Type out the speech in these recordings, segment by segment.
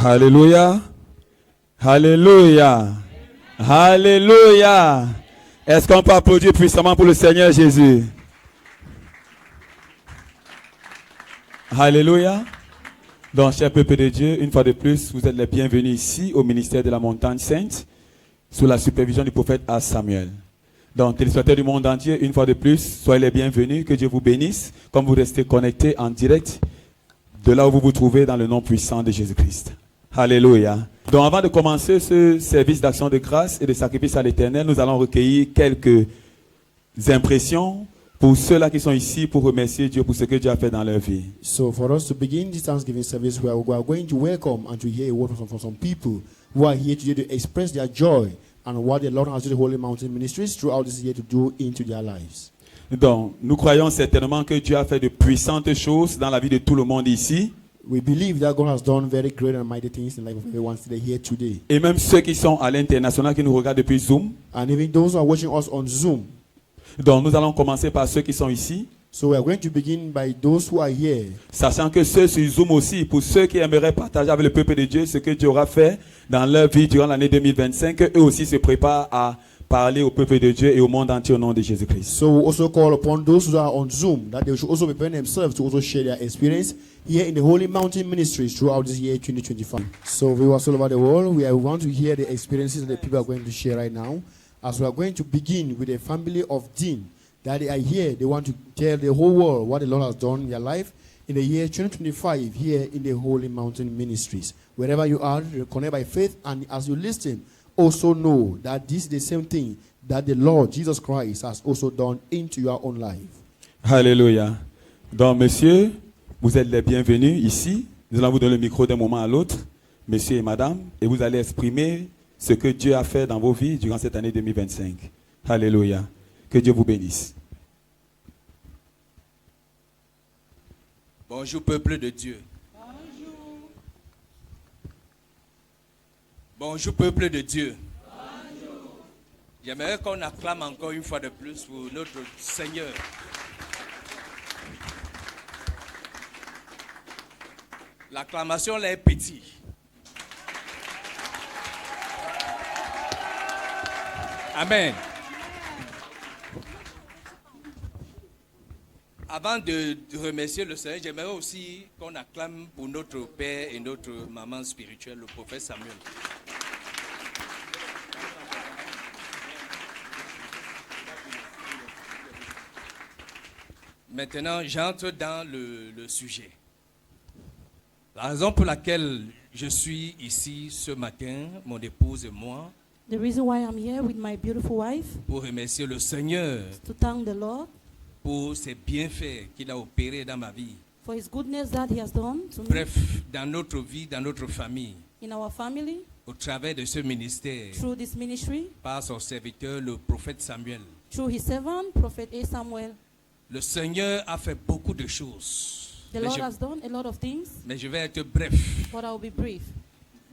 Alléluia. Alléluia. Alléluia. Est-ce qu'on peut applaudir puissamment pour le Seigneur Jésus? Alléluia. Donc, cher peuple de Dieu, une fois de plus, vous êtes les bienvenus ici au ministère de la Montagne Sainte, sous la supervision du prophète Samuel. Donc, téléspectateurs du monde entier, une fois de plus, soyez les bienvenus, que Dieu vous bénisse, comme vous restez connectés en direct de là où vous vous trouvez dans le nom puissant de Jésus-Christ. Alléluia. Donc, avant de commencer ce service d'action de grâce et de sacrifice à l'Éternel, nous allons recueillir quelques impressions pour ceux-là qui sont ici pour remercier Dieu pour ce que Dieu a fait dans leur vie. So for us to begin this Thanksgiving service, we are going to welcome and to hear a word from some people who are here today to express their joy and what the Lord has done the Holy Mountain Ministries throughout this year to do into their lives. Donc, nous croyons certainement que Dieu a fait de puissantes choses dans la vie de tout le monde ici. We believe that God has done very great and mighty things in the life of everyone here today. Et même ceux qui sont à l'international, qui nous regardent depuis Zoom. And even those who are watching us on Zoom. Donc, nous allons commencer par ceux qui sont ici. So we are going to begin by those who are here. Sachant que ceux sur Zoom aussi, pour ceux qui aimeraient partager avec le peuple de Dieu ce que Dieu aura fait dans leur vie durant l'année 2025, eux aussi se préparent à parler au peuple de Dieu et au monde entier au nom de Jésus-Christ. So we also call upon those who are on Zoom that they should also prepare themselves to also share their experience here in the Holy Mountain Ministries throughout this year 2025. So we are all over the world. We want to hear the experiences that the people are going to share right now. As we are going to begin with the family of Dean, that they are here, they want to tell the whole world what the Lord has done in their life in the year 2025 here in the Holy Mountain Ministries. Wherever you are, connect by faith, and as you listen, also know that this is the same thing that the Lord Jesus Christ has also done into your own life. Alléluia. Donc, monsieur, vous êtes les bienvenus ici. Nous allons vous donner le micro d'un moment à l'autre, monsieur et madame, et vous allez exprimer ce que Dieu a fait dans vos vies durant cette année 2025. Alléluia. Que Dieu vous bénisse. Bonjour peuple de Dieu. Bonjour. Bonjour peuple de Dieu. Bonjour. J'aimerais qu'on acclame encore une fois de plus pour notre Seigneur. L'acclamation là est petite. Amen. Avant de remercier le Seigneur, j'aimerais aussi qu'on acclame pour notre père et notre maman spirituelle, le prophète Samuel. Maintenant, j'entre dans le sujet. La raison pour laquelle je suis ici ce matin, mon épouse et moi, The reason why I'm here with my beautiful wife pour remercier le Seigneur to thank the Lord pour ses bienfaits qu'il a opérés dans ma vie. for His goodness that He has done to me Bref, dans notre vie, dans notre famille, in our family au travers de ce ministère, through this ministry, par son serviteur, le prophète Samuel. through His servant, Prophet A. Samuel. Le Seigneur a fait beaucoup de choses. The Lord has done a lot of things, Mais je vais être bref. but I will be brief.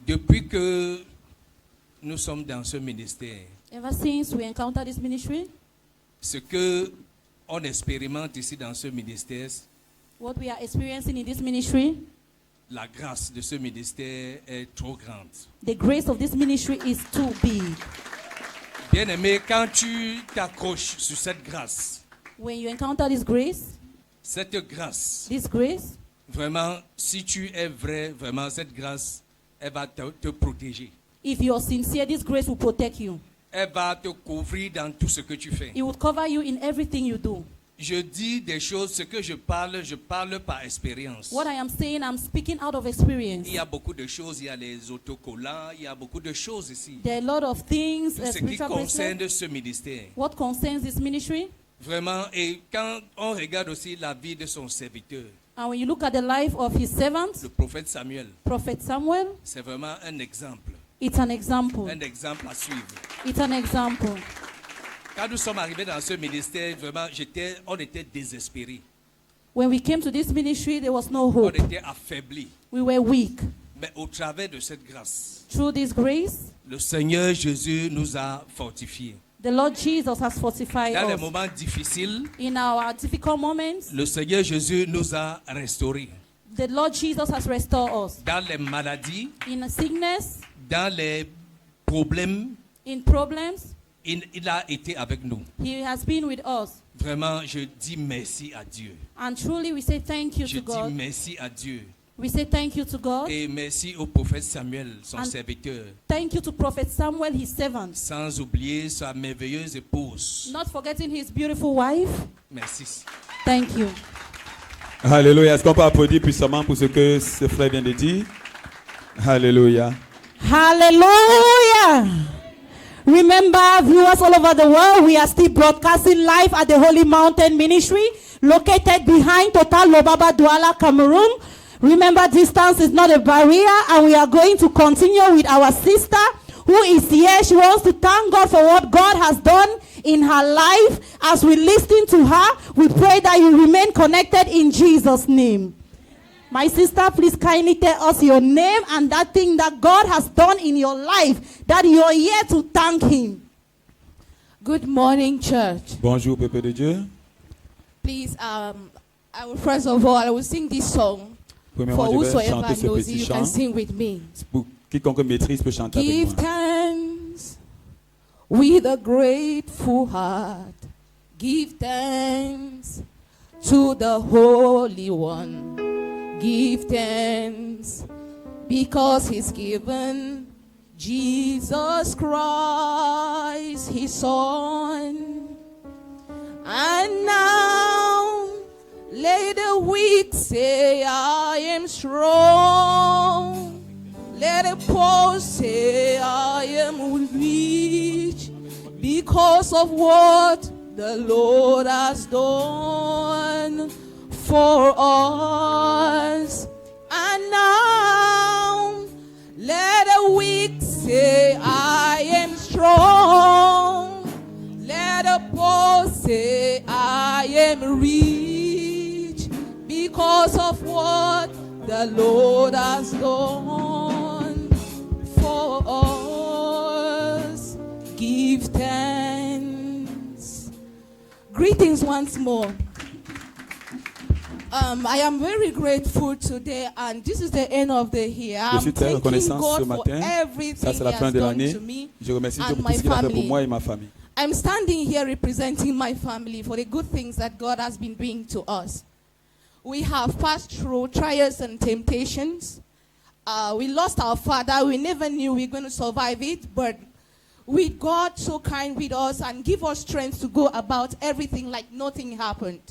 Depuis que nous sommes dans ce ministère, Ever since we encountered this ministry, ce que on expérimente ici dans ce ministère, what we are experiencing in this ministry, la grâce de ce ministère est trop grande. the grace of this ministry is too big. Bien-aimé, quand tu t'accroches sur cette grâce, When you encounter this grace, vraiment, si tu es vrai, vraiment, cette grâce, elle va te protéger. if you are sincere, this grace will protect you. Elle va te couvrir dans tout ce que tu fais. It will cover you in everything you do. Je dis des choses, ce que je parle par expérience. What I am saying, I'm speaking out of experience. Il y a beaucoup de choses, il y a les autocollants, il y a beaucoup de choses ici. There are a lot of things, Tout ce qui spiritual concerne bracelet. ce ministère. What concerns this ministry? Vraiment, et quand on regarde aussi la vie de son serviteur, And when you look at the life of his servant, le prophète Samuel, Prophet Samuel, c'est vraiment un exemple it's an example. à suivre. It's an example. Quand nous sommes arrivés dans ce ministère, vraiment, on était désespérés. When we came to this ministry, there was no On hope. était affaiblis. We were weak. Mais au travers de cette grâce, Through this grace, le Seigneur Jésus nous a fortifiés. the Lord Jesus has fortified Dans les us. moments difficiles, In our difficult moments, le Seigneur Jésus nous a restaurés. the Lord Jesus has restored us. dans les maladies, In sickness, dans les problèmes. in problems, Il a été avec nous. He has been with us. Vraiment, je dis merci à Dieu. And truly we say thank you Je to dis God. merci à Dieu. We say thank you to God. Et merci au prophète Samuel, son And- serviteur. Thank you to Prophet Samuel, his servant. Sans oublier sa merveilleuse épouse. Not forgetting his beautiful wife. Merci. Thank you. Alléluia. Est-ce qu'on peut applaudir puissamment pour ce que ce frère vient de dire? Alléluia. Hallelujah. Remember, viewers all over the world, we are still broadcasting live at the Holy Mountain Ministry, located behind Total Lobaba Douala, Cameroon. Remember, distance is not a barrier, and we are going to continue with our sister who is here. She wants to thank God for what God has done in her life. As we listen to her, we pray that you remain connected in Jesus' name. My sister, please kindly tell us your name and that thing that God has done in your life, that you are here to thank Him. Good morning, church. Bonjour, peuple de Dieu. Please, first of all, I will sing this song. Premièrement, For je vais whosoever chanter ce knows petit it, you chant. can sing with me. Pour quiconque maîtrise peut chanter avec Give moi. thanks with a grateful heart. Give thanks to the Holy One. Give thanks because He's given Jesus Christ, His Son. And now let the weak say, I am strong. Let the poor say, I am rich, because of what the Lord has done for us. And now let the weak say, I am strong. Let the poor say, I am rich, because of what the Lord has done for us. Give thanks. Greetings once more. I am very grateful today, and this is the end of the year. Je I'm suis très thanking reconnaissant ce God for matin. everything Ça, c'est He la fin has de done l'année. to me Je remercie Dieu and pour my tout ce qu'il a fait pour family. moi et ma famille. I'm standing here representing my family for the good things that God has been doing to us. We have passed through trials and temptations. We lost our father. We never knew we were going to survive it, but with God so kind with us and give us strength to go about everything like nothing happened.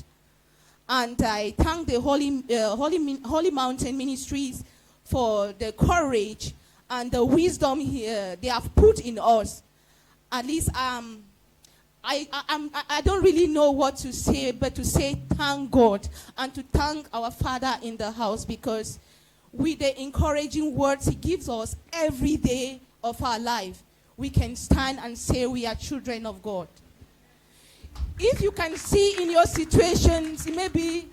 And I thank the Holy Mountain Ministries for the courage and the wisdom here they have put in us. At least I don't really know what to say, but to say thank God and to thank our Father in the house, because with the encouraging words He gives us every day of our life, we can stand and say we are children of God. If you can see in your situations, maybe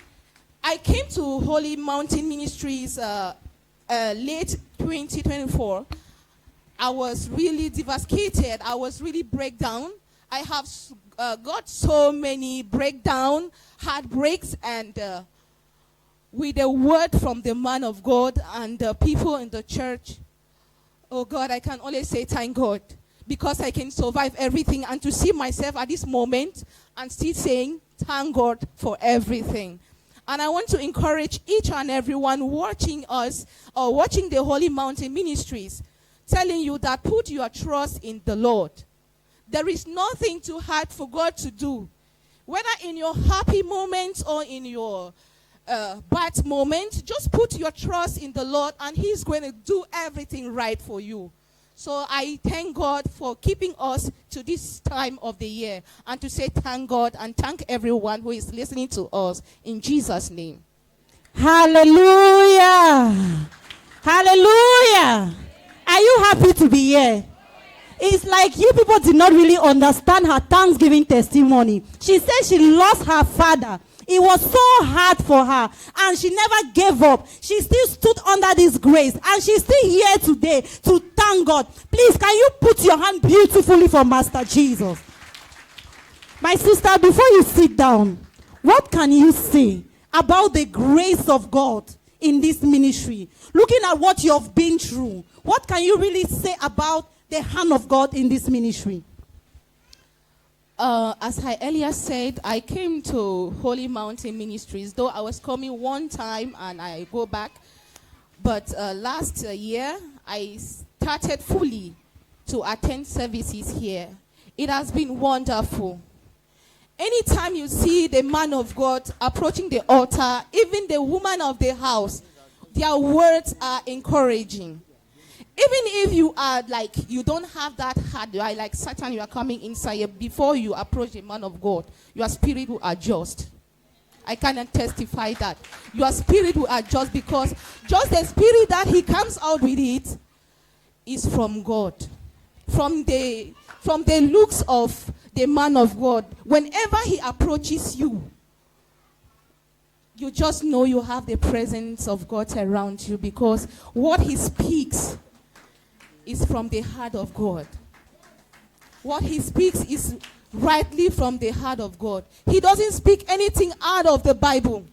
I came to Holy Mountain Ministries late 2024. I was really devastated. I was really breakdown. I have got so many breakdown, heartbreaks, and with a word from the man of God and the people in the church, oh God, I can only say thank God, because I can survive everything, and to see myself at this moment and still saying thank God for everything. And I want to encourage each and everyone watching us or watching the Holy Mountain Ministries, telling you that put your trust in the Lord. There is nothing too hard for God to do. Whether in your happy moments or in your bad moment, just put your trust in the Lord and He's going to do everything right for you. So I thank God for keeping us to this time of the year, and to say thank God and thank everyone who is listening to us in Jesus' name. Hallelujah. Hallelujah. Are you happy to be here? It's like you people did not really understand her Thanksgiving testimony. She said she lost her father. It was so hard for her, and she never gave up. She still stood under this grace, and she's still here today to thank God. Please, can you put your hand beautifully for Master Jesus? My sister, before you sit down, what can you say about the grace of God in this ministry? Looking at what you have been through, what can you really say about the hand of God in this ministry? As I earlier said, I came to Holy Mountain Ministries, though I was coming one time and I go back. But last year, I started fully to attend services here. It has been wonderful. Anytime you see the man of God approaching the altar, even the woman of the house, their words are encouraging. Even if you are like, you don't have that heart, you are like Satan, you are coming inside, before you approach the man of God, your spirit will adjust. I cannot testify that. Your spirit will adjust because just the spirit that he comes out with it is from God. From the looks of the man of God, whenever he approaches you, you just know you have the presence of God around you because what he speaks is from the heart of God. What he speaks is rightly from the heart of God. He doesn't speak anything out of the Bible.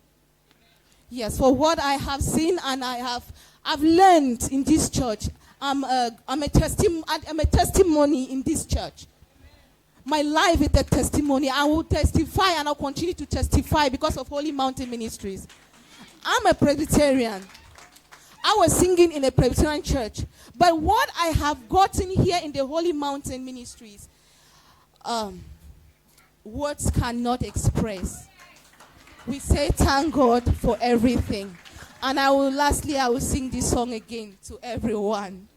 Yes, for what I have seen and I've learned in this church, I'm a testimony in this church. My life is a testimony. I will testify and I'll continue to testify because of Holy Mountain Ministries. I'm a Presbyterian. I was singing in a Presbyterian church. But what I have gotten here in the Holy Mountain Ministries, words cannot express. We say thank God for everything. And I will sing this song again to everyone.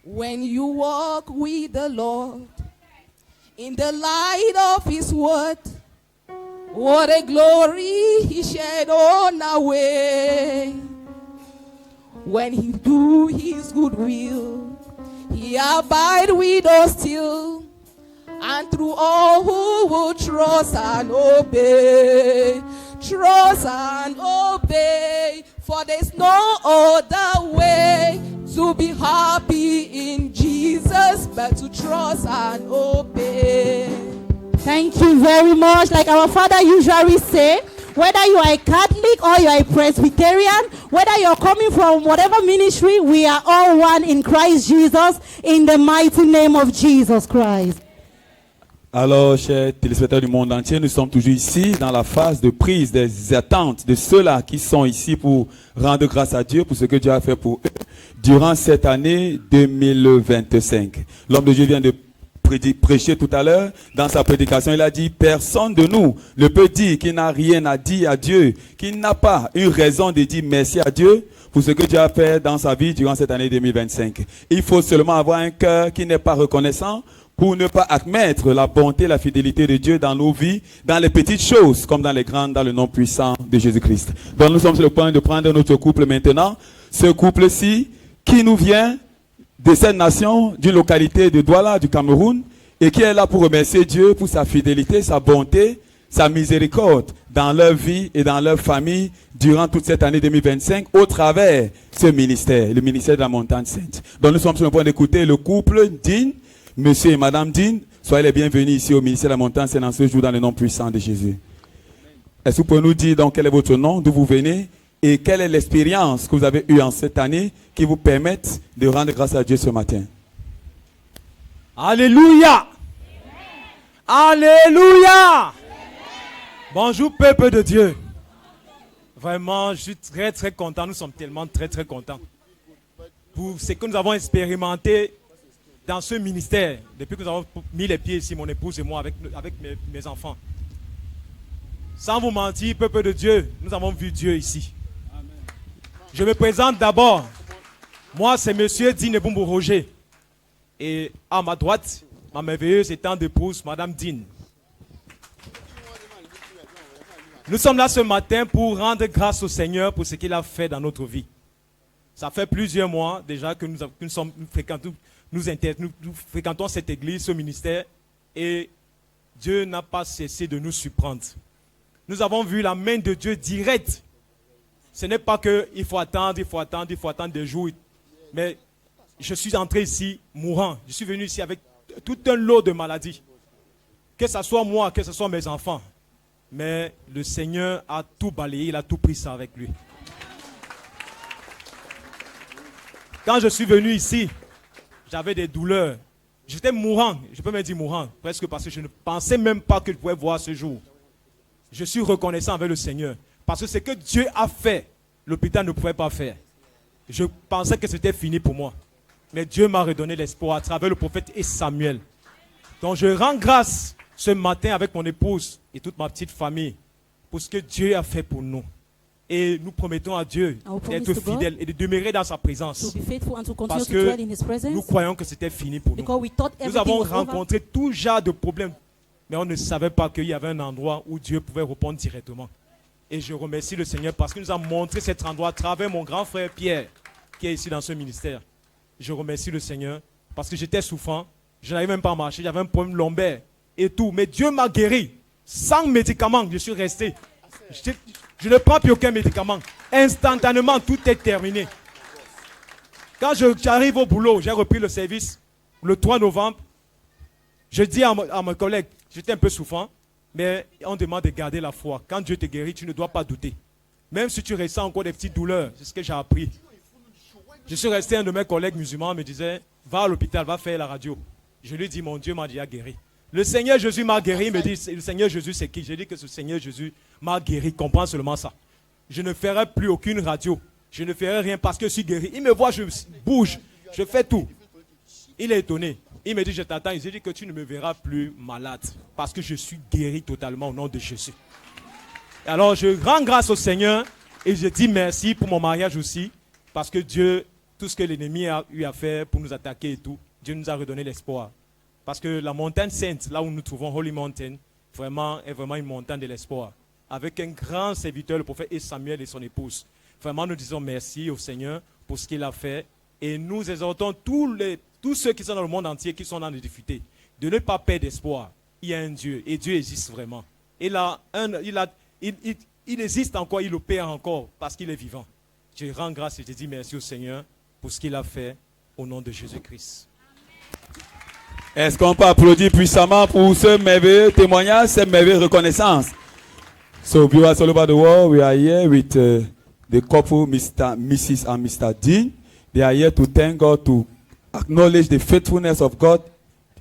When you walk with the Lord in the light of his word, what a glory he shed on our way. When he do his good will, he abide with us still, and through all who will trust and obey, for there's no other way to be happy in Jesus but to trust and obey. Thank you very much. Like our father usually say, whether you are a Catholic or you are a Presbyterian, whether you are coming from whatever ministry, we are all one in Christ Jesus, in the mighty name of Jesus Christ. Alors, chers téléspectateurs du monde entier, nous sommes toujours ici dans la phase de prise des attentes de ceux-là qui sont ici pour rendre grâce à Dieu pour ce que Dieu a fait pour eux durant cette année 2025. L'homme de Dieu vient de prêcher tout à l'heure. Dans sa prédication, il a dit, personne de nous ne peut dire qu'il n'a rien à dire à Dieu, qu'il n'a pas une raison de dire merci à Dieu pour ce que Dieu a fait dans sa vie durant cette année 2025. Il faut seulement avoir un cœur qui n'est pas reconnaissant pour ne pas admettre la bonté, la fidélité de Dieu dans nos vies, dans les petites choses comme dans les grandes, dans le nom puissant de Jésus-Christ. Donc nous sommes sur le point de prendre notre couple maintenant. Ce couple-ci qui nous vient de cette nation, d'une localité de Douala, du Cameroun, et qui est là pour remercier Dieu pour sa fidélité, sa bonté, sa miséricorde dans leur vie et dans leur famille durant toute cette année 2025 au travers ce ministère, le ministère de la Montagne Sainte. Donc nous sommes sur le point d'écouter le couple Dean, Monsieur et Madame Dean. Soyez les bienvenus ici au ministère de la Montagne Sainte en ce jour dans le nom puissant de Jésus. Est-ce que vous pouvez nous dire donc quel est votre nom, d'où vous venez et quelle est l'expérience que vous avez eue en cette année qui vous permettent de rendre grâce à Dieu ce matin? Alléluia! Alléluia! Bonjour peuple de Dieu. Vraiment, je suis très très content. Nous sommes tellement très très contents pour ce que nous avons expérimenté dans ce ministère depuis que nous avons mis les pieds ici, mon épouse et moi, avec mes enfants. Sans vous mentir, peuple de Dieu, nous avons vu Dieu ici. Amen. Je me présente d'abord. Moi, c'est Monsieur Dean Ebumbu Roger. Et à ma droite, ma merveilleuse et tendre épouse, Madame Dean. Nous sommes là ce matin pour rendre grâce au Seigneur pour ce qu'il a fait dans notre vie. Ça fait plusieurs mois déjà que nous fréquentons cette église, ce ministère, et Dieu n'a pas cessé de nous surprendre. Nous avons vu la main de Dieu directe. Ce n'est pas qu'il faut attendre des jours, mais je suis entré ici mourant. Je suis venu ici avec tout un lot de maladies. Que ce soit moi, que ce soit mes enfants. Mais le Seigneur a tout balayé, il a tout pris ça avec lui. Quand je suis venu ici, j'avais des douleurs. J'étais mourant, je peux même dire mourant, presque parce que je ne pensais même pas que je pouvais voir ce jour. Je suis reconnaissant avec le Seigneur. Parce que ce que Dieu a fait, l'hôpital ne pouvait pas faire. Je pensais que c'était fini pour moi. Mais Dieu m'a redonné l'espoir à travers le prophète et Samuel. Donc je rends grâce ce matin avec mon épouse et toute ma petite famille pour ce que Dieu a fait pour nous. Et nous promettons à Dieu d'être fidèles et de demeurer dans sa présence. Parce que nous croyons que c'était fini pour nous. Nous avons rencontré tout genre de problèmes. Mais on ne savait pas qu'il y avait un endroit où Dieu pouvait répondre directement. Et je remercie le Seigneur parce qu'il nous a montré cet endroit à travers mon grand frère Pierre, qui est ici dans ce ministère. Je remercie le Seigneur parce que j'étais souffrant. Je n'arrivais même pas à marcher. J'avais un problème lombaire et tout. Mais Dieu m'a guéri. Sans médicaments, je suis resté. Je ne prends plus aucun médicament. Instantanément, tout est terminé. Quand j'arrive au boulot, j'ai repris le service le 3 novembre. Je dis à mes collègues, j'étais un peu souffrant, mais on demande de garder la foi. Quand Dieu te guérit, tu ne dois pas douter. Même si tu ressens encore des petites douleurs, c'est ce que j'ai appris. Je suis resté, un de mes collègues musulmans me disait, va à l'hôpital, va faire la radio. Je lui dis, mon Dieu m'a déjà guéri. Le Seigneur Jésus m'a guéri. Il me dit, le Seigneur Jésus c'est qui? Je dis que ce Seigneur Jésus m'a guéri. Comprends seulement ça. Je ne ferai plus aucune radio. Je ne ferai rien parce que je suis guéri. Il me voit, je bouge, je fais tout. Il est étonné. Il me dit, je t'attends. Il dit que tu ne me verras plus malade parce que je suis guéri totalement au nom de Jésus. Alors je rends grâce au Seigneur et je dis merci pour mon mariage aussi parce que Dieu, tout ce que l'ennemi a eu à faire pour nous attaquer et tout, Dieu nous a redonné l'espoir. Parce que la montagne sainte, là où nous trouvons Holy Mountain, est vraiment une montagne de l'espoir. Avec un grand serviteur, le prophète Samuel et son épouse. Vraiment, nous disons merci au Seigneur pour ce qu'il a fait. Et nous exhortons tous ceux qui sont dans le monde entier, qui sont dans les difficultés, de ne pas perdre d'espoir. Il y a un Dieu, et Dieu existe vraiment. Il existe encore, il opère encore, parce qu'il est vivant. Je rends grâce et je dis merci au Seigneur pour ce qu'il a fait au nom de Jésus-Christ. Est-ce qu'on peut applaudir puissamment pour ce merveilleux témoignage, cette merveilleuse reconnaissance? So, viewers all over the world, we are here with the couple, Mrs. and Mr. Dean. They are here to thank God, to acknowledge the faithfulness of God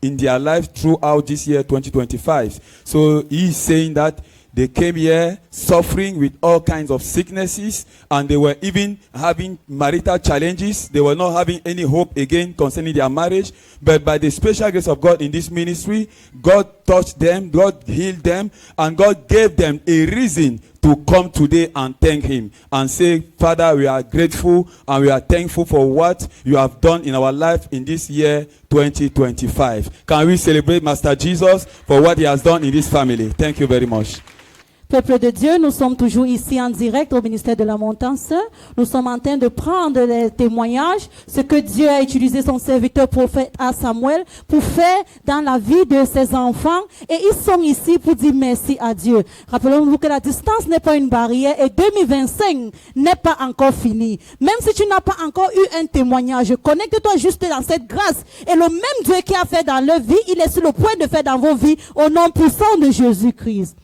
in their life throughout this year 2025. So he's saying that they came here suffering with all kinds of sicknesses, and they were even having marital challenges. They were not having any hope again concerning their marriage. But by the special grace of God in this ministry, God touched them, God healed them, and God gave them a reason to come today and thank Him and say, Father, we are grateful and we are thankful for what you have done in our life in this year 2025. Can we celebrate Master Jesus for what He has done in this family? Thank you very much. Peuple de Dieu, nous sommes toujours ici en direct au ministère de la Montagne Sainte. Nous sommes en train de prendre les témoignages, ce que Dieu a utilisé son serviteur prophète à Samuel pour faire dans la vie de ses enfants. Et ils sont ici pour dire merci à Dieu. Rappelons-nous que la distance n'est pas une barrière et 2025 n'est pas encore fini. Même si tu n'as pas encore eu un témoignage, connecte-toi juste dans cette grâce. Et le même Dieu qui a fait dans leur vie, il est sur le point de faire dans vos vies au nom puissant de Jésus-Christ.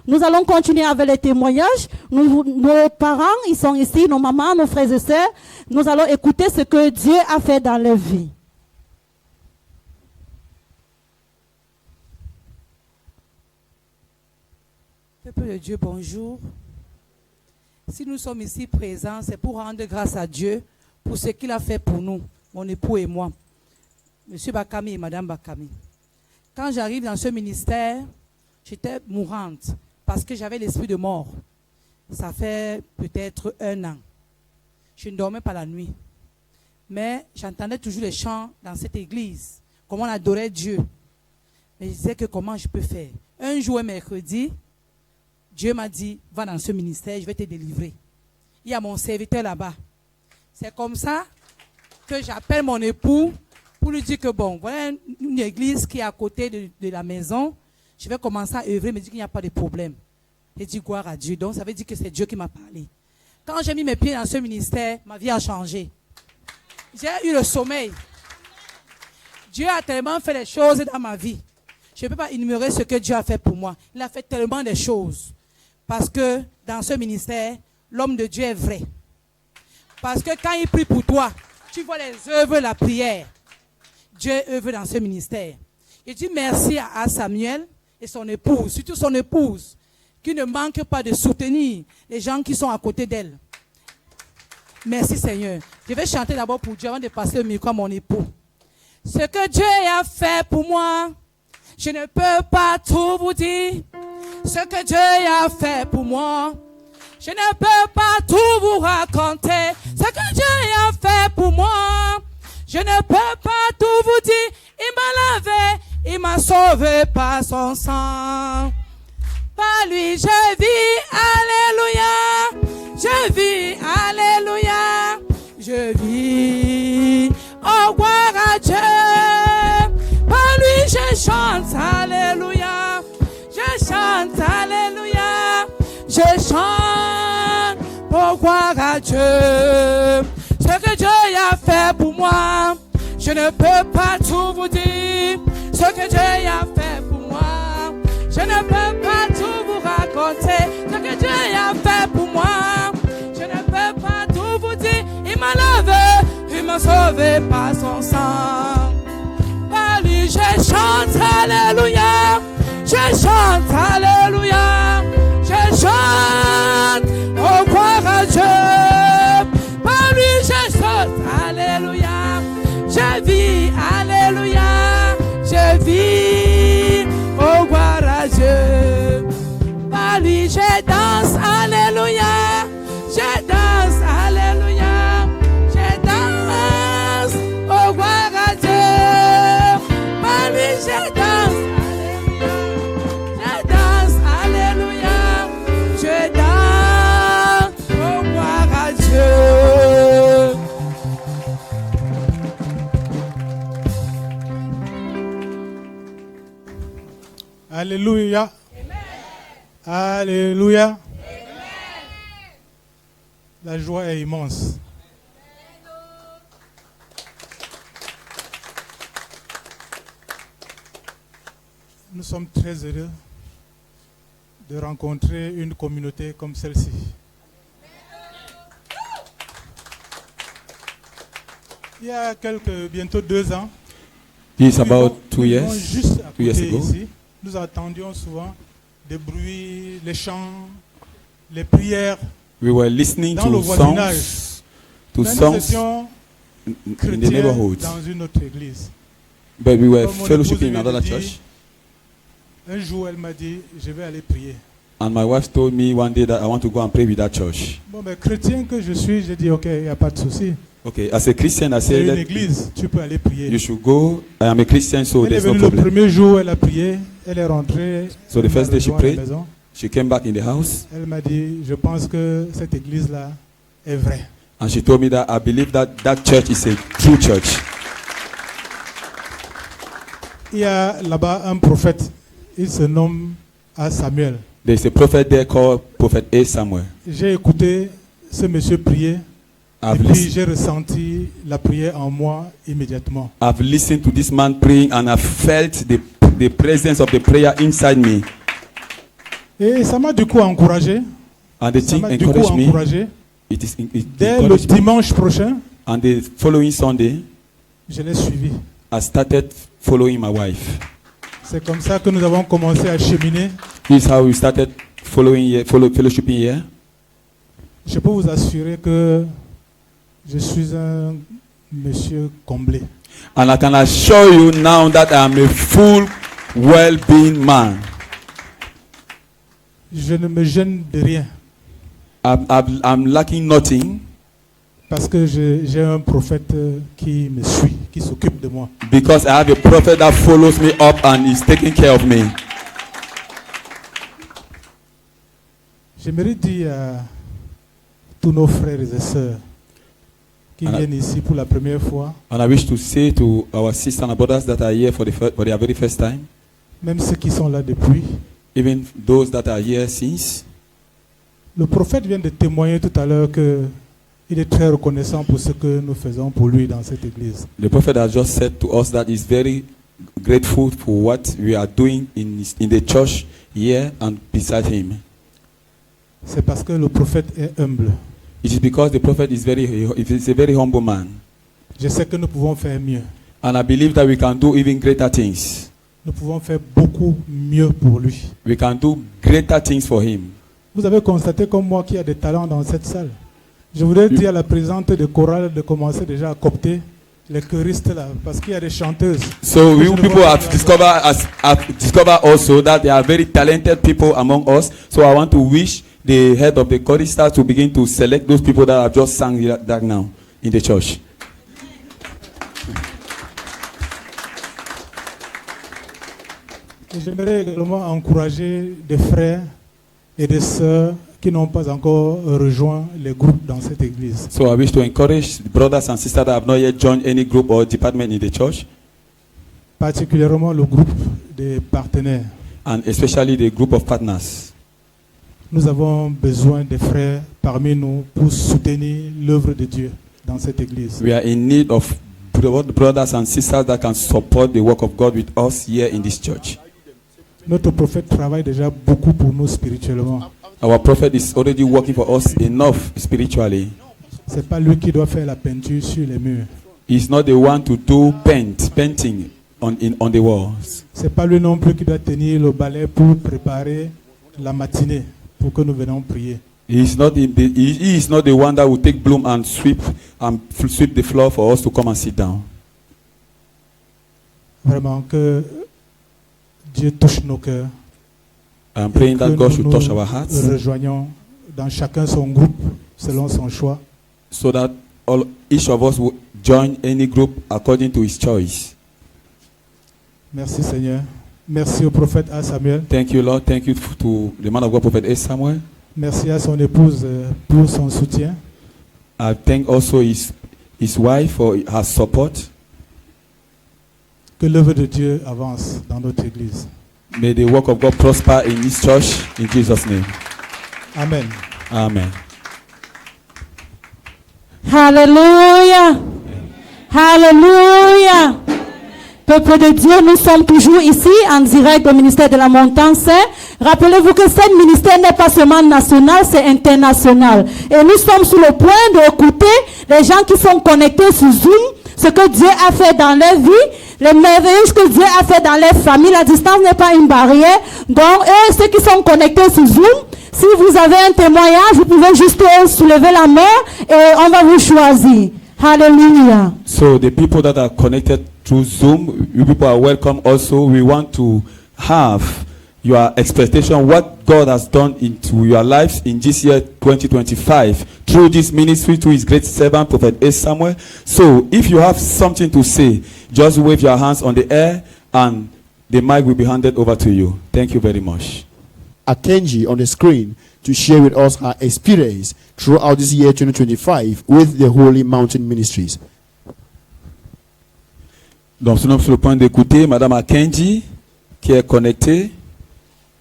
Nous allons continuer avec les témoignages. Nos parents, ils sont ici, nos mamans, nos frères et sœurs. Nous allons écouter ce que Dieu a fait dans leur vie. Peuple de Dieu, bonjour. Si nous sommes ici présents, c'est pour rendre grâce à Dieu pour ce qu'il a fait pour nous, mon époux et moi, Monsieur Bakami et Madame Bakami. Quand j'arrive dans ce ministère, j'étais mourante parce que j'avais l'esprit de mort. Ça fait peut-être 1 an. Je ne dormais pas la nuit. Mais j'entendais toujours les chants dans cette église, comment on adorait Dieu. Mais je disais que comment je peux faire. Un jour, un mercredi, Dieu m'a dit, va dans ce ministère, je vais te délivrer. Il y a mon serviteur là-bas. C'est comme ça que j'appelle mon époux pour lui dire que bon, voilà une église qui est à côté de la maison. Je vais commencer à œuvrer, me dit qu'il n'y a pas de problème. J'ai dit gloire à Dieu. Donc ça veut dire que c'est Dieu qui m'a parlé. Quand j'ai mis mes pieds dans ce ministère, ma vie a changé. J'ai eu le sommeil. Dieu a tellement fait les choses dans ma vie. Je ne peux pas énumérer ce que Dieu a fait pour moi. Il a fait tellement de choses. Parce que dans ce ministère, l'homme de Dieu est vrai. Parce que quand il prie pour toi, Tu vois les œuvres de la prière. Dieu œuvre dans ce ministère. Je dis merci à Samuel et son épouse, surtout son épouse, qui ne manque pas de soutenir les gens qui sont à côté d'elle. Merci Seigneur. Je vais chanter d'abord pour Dieu avant de passer le micro à mon époux. Ce que Dieu a fait pour moi, je ne peux pas tout vous dire. Ce que Dieu a fait pour moi, je ne peux pas tout vous raconter. Ce que Dieu a fait pour moi, je ne peux pas tout vous dire. Il m'a lavé, il m'a sauvé par son sang. Par lui je vis, alléluia. Je vis, alléluia. Je vis, oh gloire à Dieu. Par lui je chante, alléluia. Je chante, alléluia. Je chante, oh gloire à Dieu. Ce que Dieu a fait pour moi, je ne peux pas tout vous dire. Ce que Dieu a fait pour moi, je ne peux pas tout vous raconter. Ce que Dieu a fait pour moi, je ne peux pas tout vous dire. Il m'a lavé, il m'a sauvé par son sang. Par lui je chante, alléluia. Je chante, alléluia. Je chante, oh gloire à Dieu. Par lui je chante, alléluia. Je vis, alléluia. Je vis, oh gloire à Dieu. Par lui je danse, alléluia. Je danse, alléluia. Je danse, oh gloire à Dieu. Par lui je danse, alléluia. Je danse, alléluia. Je danse, oh gloire à Dieu. Alléluia. Alléluia. La joie est immense. Nous sommes très heureux de rencontrer une communauté comme celle-ci. Il y a bientôt 2 ans, It's about 2 nous years. vivons juste à 2 years côté ago. ici. Nous attendions souvent des bruits, les chants, les prières. We were listening Dans le to voisinage. songs, Mais nous étions in the chrétiens neighborhood. dans une autre église. But we were Comme mon fellowshipping in épouse another vient de church. Un jour, elle m'a dit, je vais aller prier. And my wife told me one day that I want to go and pray with that church. Bon, ben, chrétien que je suis, j'ai dit, ok, il n'y a pas de souci. Okay, as a Christian, I C'est said une that église, tu peux aller prier. you should go. I am a Christian, so Elle est there's no venue le problem. premier jour, elle a prié, elle est rentrée. So the elle m'a first day she rejoint à la prayed. maison. She came back in the house Elle m'a dit, je pense que cette église-là est vraie. and she told me that I believe that that church is a true church. Il y a là-bas un prophète, il se nomme Samuel. There's a prophet there called Prophet A. Samuel. J'ai écouté ce monsieur prier et I've, puis lis- j'ai ressenti la prière en moi immédiatement. I've listened to this man praying and I felt the presence of the prayer inside me. Et ça m'a du coup encouragé. And the Ça thing m'a du coup encouraged me. encouragé. It Dès le encouraged me. dimanche prochain, And the following Sunday, je l'ai suivi. I started following my wife. C'est comme ça que nous avons commencé à cheminer. This is how we started fellowshipping here. Je peux vous assurer que je suis un monsieur comblé. And I can assure you now that I am a full, well-being man. Je ne me gêne de rien I'm lacking nothing parce que j'ai un prophète qui me suit, qui s'occupe de moi. because I have a prophet that follows me up and is taking care of me. J'aimerais dire à tous nos frères et sœurs qui Alors- viennent ici pour la première fois, And I wish to say to our sisters and brothers that are here for their very first time, même ceux qui sont là depuis, even those that are here since, le prophète vient de témoigner tout à l'heure que il est très reconnaissant pour ce que nous faisons pour lui dans cette église. the prophet has just said to us that he's very grateful for what we are doing in the church here and beside him. C'est parce que le prophète est humble. It is because the prophet is a very humble man. Je sais que nous pouvons faire mieux. And I believe that we can do even greater things. Nous pouvons faire beaucoup mieux pour lui. We can do greater things for him. Vous avez constaté comme moi qu'il y a des talents dans cette salle. Je voudrais dire à la présidente de chorale de commencer déjà à coopter les choristes là, parce qu'il y a des chanteuses. So Que you je ne people vois have pas discovered also that there are very talented people among us. So I want to wish the head of the choristers to begin to select those people that have just sang that now in the church. J'aimerais également encourager des frères et des sœurs qui n'ont pas encore rejoint les groupes dans cette église. So I wish to encourage the brothers and sisters that have not yet joined any group or department in the church, Particulièrement le groupe des partenaires. and especially the group of partners. Nous avons besoin des frères parmi nous pour soutenir l'œuvre de Dieu dans cette église. We are in need of brothers and sisters that can support the work of God with us here in this church. Notre prophète travaille déjà beaucoup pour nous spirituellement. Our prophet is already working for us enough spiritually. C'est pas lui qui doit faire la peinture sur les murs. He's not the one to do painting on the walls. C'est pas lui non plus qui doit tenir le balai pour préparer la matinée pour que nous venions prier. He is not the one that will take broom and sweep the floor for us to come and sit down. Vraiment que Dieu touche nos cœurs. I'm praying that Que God should nous touch our hearts nous rejoignons dans chacun son groupe selon son choix. so that each of us will join any group according to his choice. Merci Seigneur. Merci au prophète A. Samuel. Thank you, Lord. Thank you to the man of God, Prophet A. Samuel. Merci à son épouse pour son soutien. I thank also his wife for her support. Que l'œuvre de Dieu avance dans notre église. May the work of God prosper in his church in Jesus' name. Amen. Amen. Hallelujah. Hallelujah. Peuple de Dieu, nous sommes toujours ici en direct au ministère de la Montagne Saint. Rappelez-vous que ce ministère n'est pas seulement national, c'est international. Et nous sommes sur le point d'écouter les gens qui sont connectés sur Zoom, ce que Dieu a fait dans leur vie, les merveilles que Dieu a fait dans leur famille. La distance n'est pas une barrière. Donc, ceux qui sont connectés sur Zoom, si vous avez un témoignage, vous pouvez juste soulever la main et on va vous choisir. Hallelujah. So the people that are connected through Zoom, you people are welcome also. We want to have your expectation, what God has done into your lives in this year 2025 through this ministry, to his great servant, Prophet A. Samuel. So if you have something to say, just wave your hands on the air and the mic will be handed over to you. Thank you very much. Akenji on the screen to share with us her experience throughout this year 2025 with the Holy Mountain Ministries. Donc, nous sommes sur le point d'écouter Madame Akenji, qui est connectée,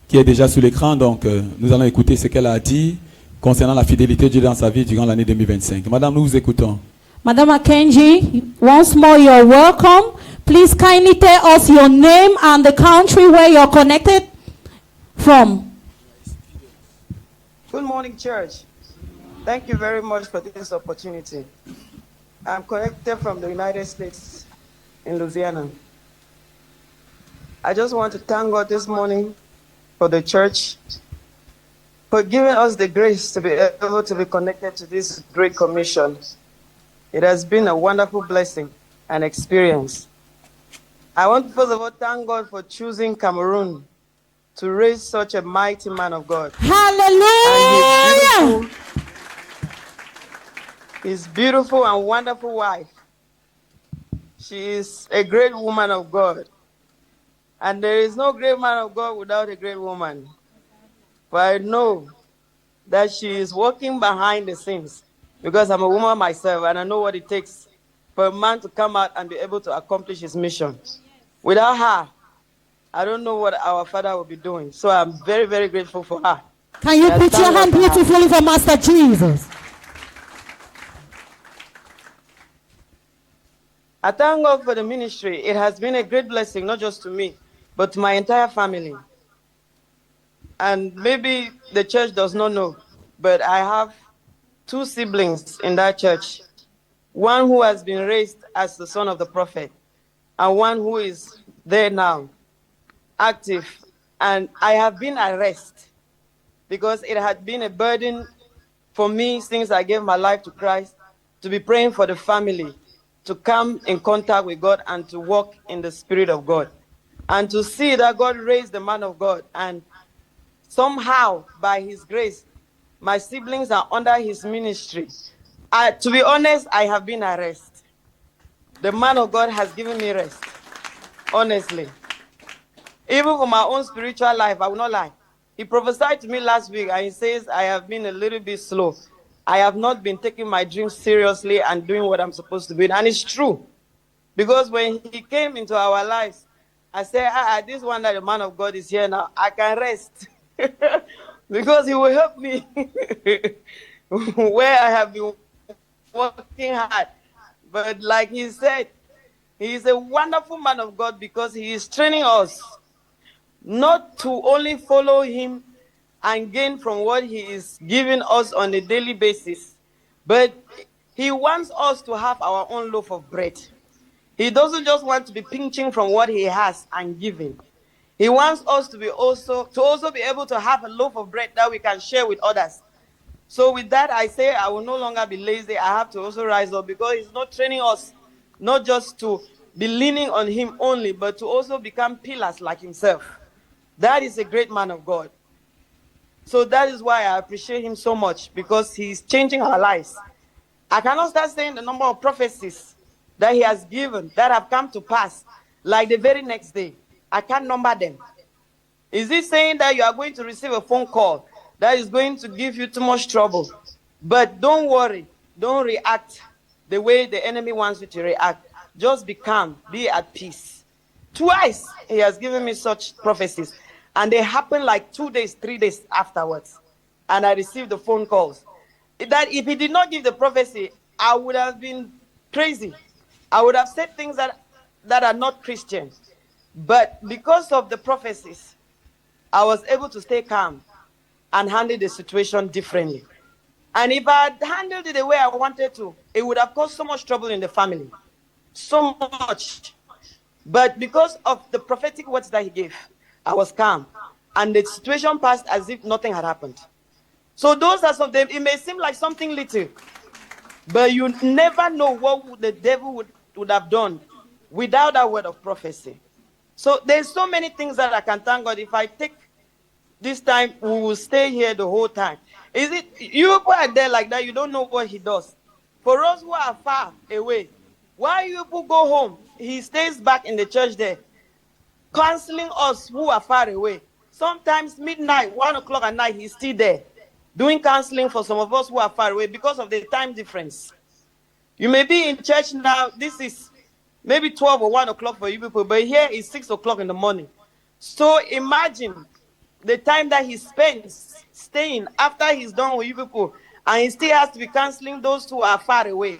qui est déjà sur l'écran. Donc, nous allons écouter ce qu'elle a dit concernant la fidélité de Dieu dans sa vie durant l'année 2025. Madame, nous vous écoutons. Madam Akenji, once more you're welcome. Please kindly tell us your name and the country where you're connected from. Good morning, church. Thank you very much for this opportunity. I'm connected from the United States in Louisiana. I just want to thank God this morning for the church, for giving us the grace to be able to be connected to this great commission. It has been a wonderful blessing and experience. I want to first of all thank God for choosing Cameroon to raise such a mighty man of God. Hallelujah! And his beautiful and wonderful wife. She is a great woman of God. And there is no great man of God without a great woman. But I know that she is working behind the scenes because I'm a woman myself and I know what it takes for a man to come out and be able to accomplish his mission. Without her, I don't know what our Father will be doing. So I'm very, very grateful for her. Can you put your hand beautifully for Master Jesus? I thank God for the ministry. It has been a great blessing, not just to me, but to my entire family. And maybe the church does not know, but I have 2 siblings in that church. one who has been raised as the son of the prophet, and one who is there now, active. And I have been at rest because it had been a burden for me since I gave my life to Christ to be praying for the family, to come in contact with God and to walk in the Spirit of God. And to see that God raised the man of God, and somehow, by his grace, my siblings are under his ministry. To be honest, I have been at rest. The man of God has given me rest, honestly. Even for my own spiritual life, I will not lie. He prophesied to me last week, and he says, I have been a little bit slow. I have not been taking my dreams seriously and doing what I'm supposed to be. And it's true. Because when he came into our lives, I said, this one that the man of God is here now, I can rest. Because he will help me where I have been working hard. But like he said, he is a wonderful man of God because he is training us not to only follow him and gain from what he is giving us on a daily basis, but he wants us to have our own loaf of bread. He doesn't just want to be pinching from what he has and giving. He wants us to be also be able to have a loaf of bread that we can share with others. So with that, I say I will no longer be lazy. I have to also rise up because he's not training us not just to be leaning on him only, but to also become pillars like himself. That is a great man of God. So that is why I appreciate him so much, because he's changing our lives. I cannot start saying the number of prophecies that he has given that have come to pass like the very next day. I can't number them. Is he saying that you are going to receive a phone call that is going to give you too much trouble? But don't worry. Don't react the way the enemy wants you to react. Just be calm. Be at peace. Twice he has given me such prophecies. And they happened like 2 days, 3 days afterwards. And I received the phone calls. That if he did not give the prophecy, I would have been crazy. I would have said things that are not Christian. But because of the prophecies, I was able to stay calm and handle the situation differently. And if I had handled it the way I wanted to, it would have caused so much trouble in the family. So much. But because of the prophetic words that he gave, I was calm. And the situation passed as if nothing had happened. So those are some of them. It may seem like something little, but you never know what the devil would have done without that word of prophecy. So there's so many things that I can thank God. If I take this time, we will stay here the whole time. Is it you people are there like that? You don't know what he does. For us who are far away, while you people go home, he stays back in the church there, counseling us who are far away. Sometimes midnight, 1 o'clock at night, he's still there, doing counseling for some of us who are far away because of the time difference. You may be in church now, this is maybe 12 or 1 o'clock for you people, but here is 6 o'clock in the morning. So imagine the time that he spends staying after he's done with you people, and he still has to be counseling those who are far away.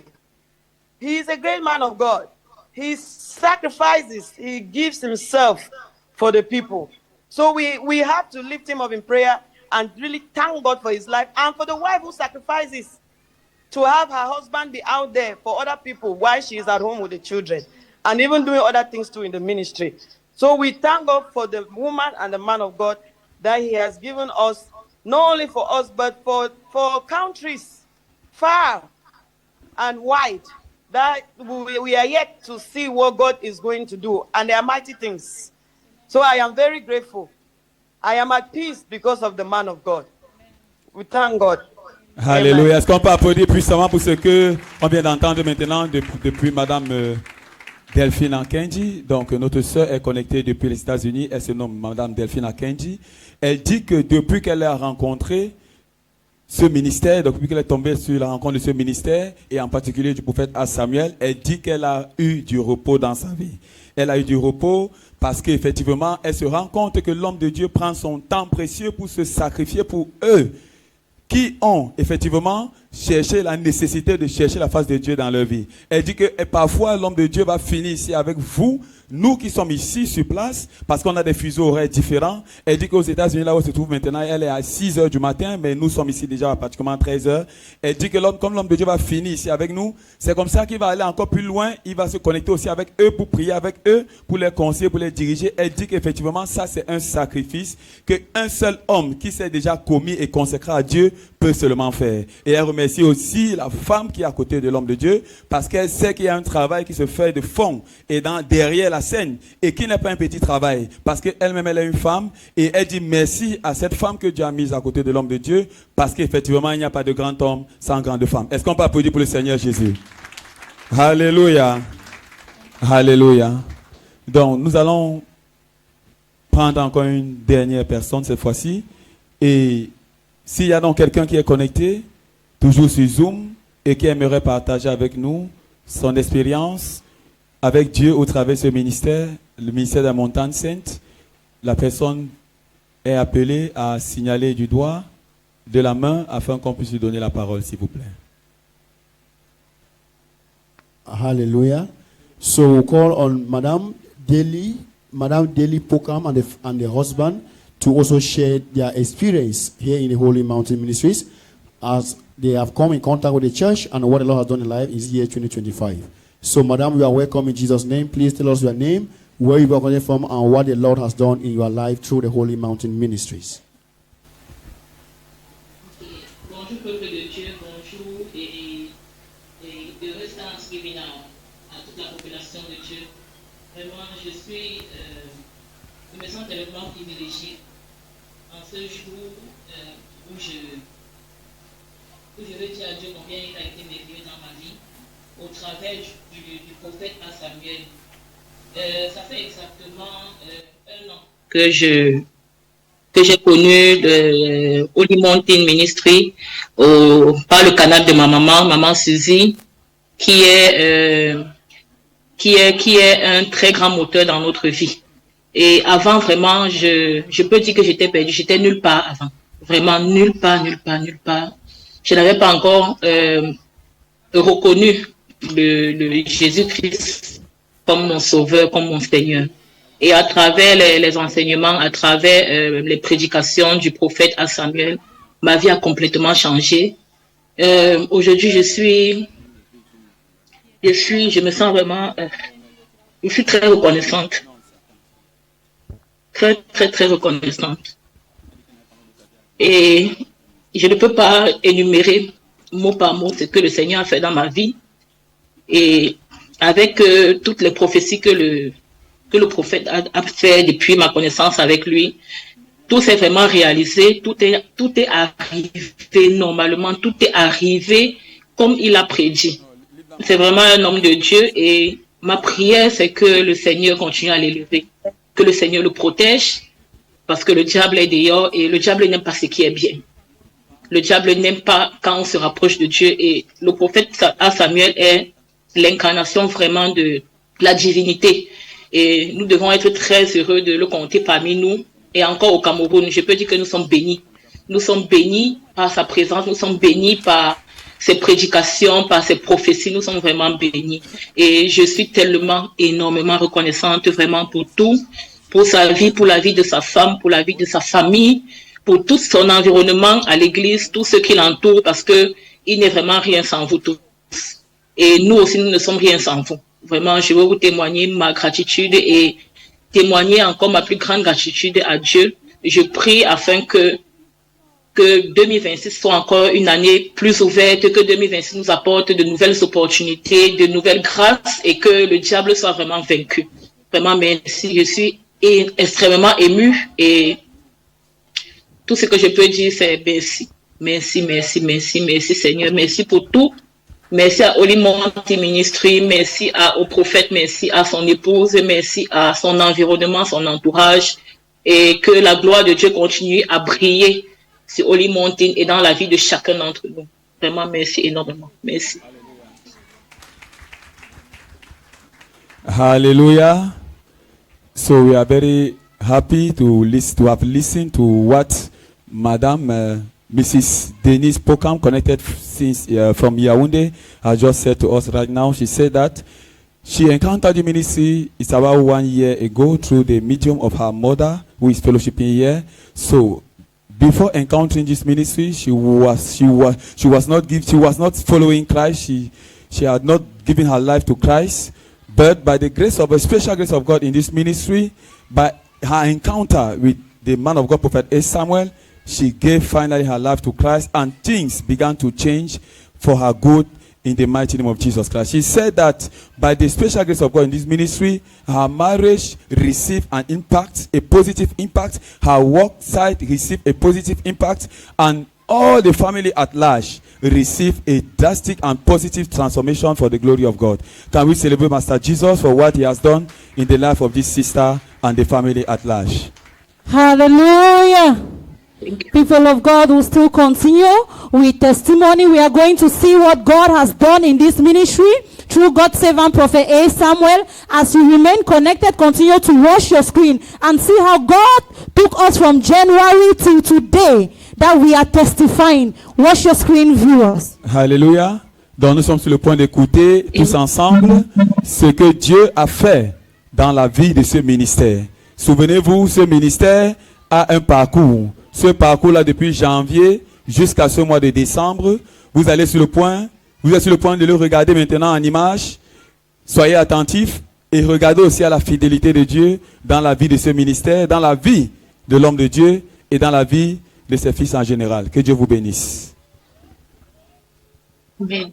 He is a great man of God. He sacrifices, he gives himself for the people. So we have to lift him up in prayer and really thank God for his life, and for the wife who sacrifices to have her husband be out there for other people while she is at home with the children, and even doing other things too in the ministry. So we thank God for the woman and the man of God that he has given us, not only for us, but for countries far and wide, that we are yet to see what God is going to do. And they are mighty things. So I am very grateful. I am at peace because of the man of God. We thank God. Alléluia. Est-ce qu'on peut applaudir puissamment pour ce que on vient d'entendre maintenant depuis Madame Delphine Akendi. Donc notre sœur est connectée depuis les États-Unis. Elle se nomme Madame Delphine Akendi. Elle dit que depuis qu'elle a rencontré ce ministère, donc depuis qu'elle est tombée sur la rencontre de ce ministère, et en particulier du prophète Samuel, elle dit qu'elle a eu du repos dans sa vie. Elle a eu du repos parce qu'effectivement, elle se rend compte que l'homme de Dieu prend son temps précieux pour se sacrifier pour eux qui ont effectivement chercher la nécessité de chercher la face de Dieu dans leur vie. Elle dit que parfois l'homme de Dieu va finir ici avec vous, nous qui sommes ici sur place, parce qu'on a des fuseaux horaires différents. Elle dit qu'aux États-Unis, là où elle se trouve maintenant, elle est à 6 heures du matin, mais nous sommes ici déjà à pratiquement 13 heures. Elle dit que comme l'homme de Dieu va finir ici avec nous, c'est comme ça qu'il va aller encore plus loin, il va se connecter aussi avec eux pour prier avec eux, pour les conseiller, pour les diriger. Elle dit qu'effectivement, ça c'est un sacrifice qu'un seul homme qui s'est déjà commis et consacré à Dieu peut seulement faire. Et elle remercie aussi la femme qui est à côté de l'homme de Dieu, parce qu'elle sait qu'il y a un travail qui se fait de fond et derrière la scène, et qui n'est pas un petit travail, parce qu'elle-même elle est une femme, et elle dit merci à cette femme que Dieu a mise à côté de l'homme de Dieu, parce qu'effectivement il n'y a pas de grand homme sans grande femme. Est-ce qu'on peut applaudir pour le Seigneur Jésus? Alléluia. Alléluia. Donc nous allons prendre encore une dernière personne cette fois-ci, et s'il y a donc quelqu'un qui est connecté, toujours sur Zoom, et qui aimerait partager avec nous son expérience avec Dieu au travers de ce ministère, le ministère de la Montagne Sainte, la personne est appelée à signaler du doigt, de la main, afin qu'on puisse lui donner la parole, s'il vous plaît. Hallelujah. So we call on Madame Deli Pokam and the husband to also share their experience here in the Holy Mountain Ministries as they have come in contact with the church and what the Lord has done in life is year 2025. So, Madam, you are welcome in Jesus' name. Please tell us your name, where you are coming from, and what the Lord has done in your life through the Holy Mountain Ministries. Bonjour, peuple de Dieu, bonjour et heureuse Thanksgiving à toute la population de Dieu. Vraiment, je me sens tellement privilégiée en ce jour où je veux dire à Dieu combien il a été merveilleux dans ma vie au travers du prophète à Samuel. Ça fait exactement 1 an que j'ai connu le Holy Mountain Ministry par le canal de ma maman Suzy, qui est un très grand moteur dans notre vie. Et avant, vraiment, je peux dire que j'étais perdue, j'étais nulle part avant. Vraiment nulle part. Je n'avais pas encore reconnu le Jésus-Christ comme mon sauveur, comme mon Seigneur. Et à travers les enseignements, à travers les prédications du prophète à Samuel, ma vie a complètement changé. Aujourd'hui, je me sens vraiment, je suis très reconnaissante. Très reconnaissante. Et je ne peux pas énumérer mot par mot ce que le Seigneur a fait dans ma vie. Et avec toutes les prophéties que le prophète a fait depuis ma connaissance avec lui, tout s'est vraiment réalisé, tout est arrivé normalement, tout est arrivé comme il a prédit. C'est vraiment un homme de Dieu et ma prière, c'est que le Seigneur continue à l'élever, que le Seigneur le protège, parce que le diable est dehors et le diable n'aime pas ce qui est bien. Le diable n'aime pas quand on se rapproche de Dieu et le prophète à Samuel est l'incarnation vraiment de la divinité. Et nous devons être très heureux de le compter parmi nous. Et encore au Cameroun, je peux dire que nous sommes bénis. Nous sommes bénis par sa présence, nous sommes bénis par ses prédications, par ses prophéties, nous sommes vraiment bénis. Et je suis tellement, énormément reconnaissante vraiment pour tout, pour sa vie, pour la vie de sa femme, pour la vie de sa famille, pour tout son environnement à l'église, tout ce qui l'entoure, parce que il n'est vraiment rien sans vous tous. Et nous aussi, nous ne sommes rien sans vous. Vraiment, je veux vous témoigner ma gratitude et témoigner encore ma plus grande gratitude à Dieu. Je prie afin que 2026 soit encore une année plus ouverte, que 2026 nous apporte de nouvelles opportunités, de nouvelles grâces et que le diable soit vraiment vaincu. Vraiment, merci. Je suis extrêmement émue et tout ce que je peux dire, c'est merci. Merci Seigneur. Merci pour tout. Merci à Holy Mountain Ministry, merci au prophète, merci à son épouse, merci à son environnement, son entourage, et que la gloire de Dieu continue à briller sur Holy Mountain et dans la vie de chacun d'entre nous. Vraiment, merci énormément. Merci. Hallelujah. So we are very happy to have listened to what Madame Mrs. Denise Pokam, connected since from Yaoundé, has just said to us right now. She said that she encountered the ministry is about 1 year ago through the medium of her mother, who is fellowshipping here. So before encountering this ministry, she was not following Christ. She had not given her life to Christ. But by the grace of a special grace of God in this ministry, by her encounter with the man of God, Prophet A. Samuel, she gave finally her life to Christ, and things began to change for her good in the mighty name of Jesus Christ. She said that by the special grace of God in this ministry, her marriage received an impact, a positive impact. Her work site received a positive impact, and all the family at large receive a drastic and positive transformation for the glory of God. Can we celebrate Master Jesus for what he has done in the life of this sister and the family at large? Hallelujah. People of God will still continue with testimony. We are going to see what God has done in this ministry through God's servant Prophet A. Samuel. As you remain connected, continue to watch your screen and see how God took us from January till today, that we are testifying. Watch your screen, viewers. Hallelujah. Donc nous sommes sur le point d'écouter tous ensemble ce que Dieu a fait dans la vie de ce ministère. Souvenez-vous, ce ministère a un parcours. Ce parcours-là, depuis janvier jusqu'à ce mois de décembre, vous êtes sur le point de le regarder maintenant en image. Soyez attentifs et regardez aussi à la fidélité de Dieu dans la vie de ce ministère, dans la vie de l'homme de Dieu et dans la vie de ses fils en général. Que Dieu vous bénisse. Amen.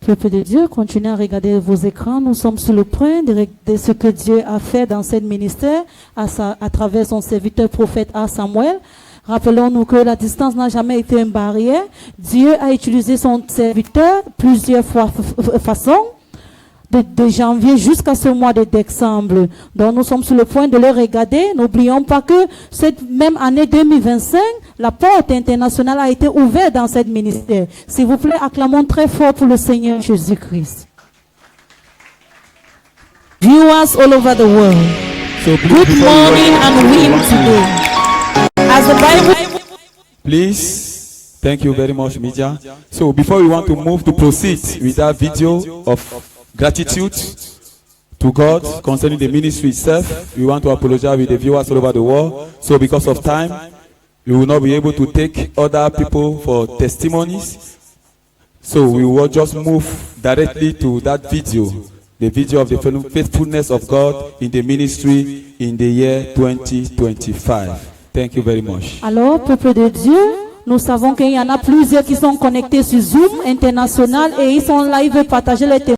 Peuple de Dieu, continuez à regarder vos écrans. Nous sommes sur le point de ce que Dieu a fait dans ce ministère à travers son serviteur prophète A. Samuel. Rappelons-nous que la distance n'a jamais été une barrière. Dieu a utilisé son serviteur plusieurs façons, de janvier jusqu'à ce mois de décembre. Donc nous sommes sur le point de le regarder. N'oublions pas que cette même année 2025, la porte internationale a été ouverte dans cette ministère. S'il vous plaît, acclamons très fort pour le Seigneur Jésus-Christ. Viewers all over the world, good morning and win today. As the Bible... Please, thank you very much, media. So before we want to move to proceed with that video of gratitude to God concerning the ministry itself, we want to apologize with the viewers all over the world. So because of time, we will not be able to take other people for testimonies. So we will just move directly to that video, the video of the faithfulness of God in the ministry in the year 2025. Thank you very much. Alors, peuple de Dieu, nous savons qu'il y en a plusieurs qui sont connectés sur Zoom international et ils sont live et partagent les témoignages.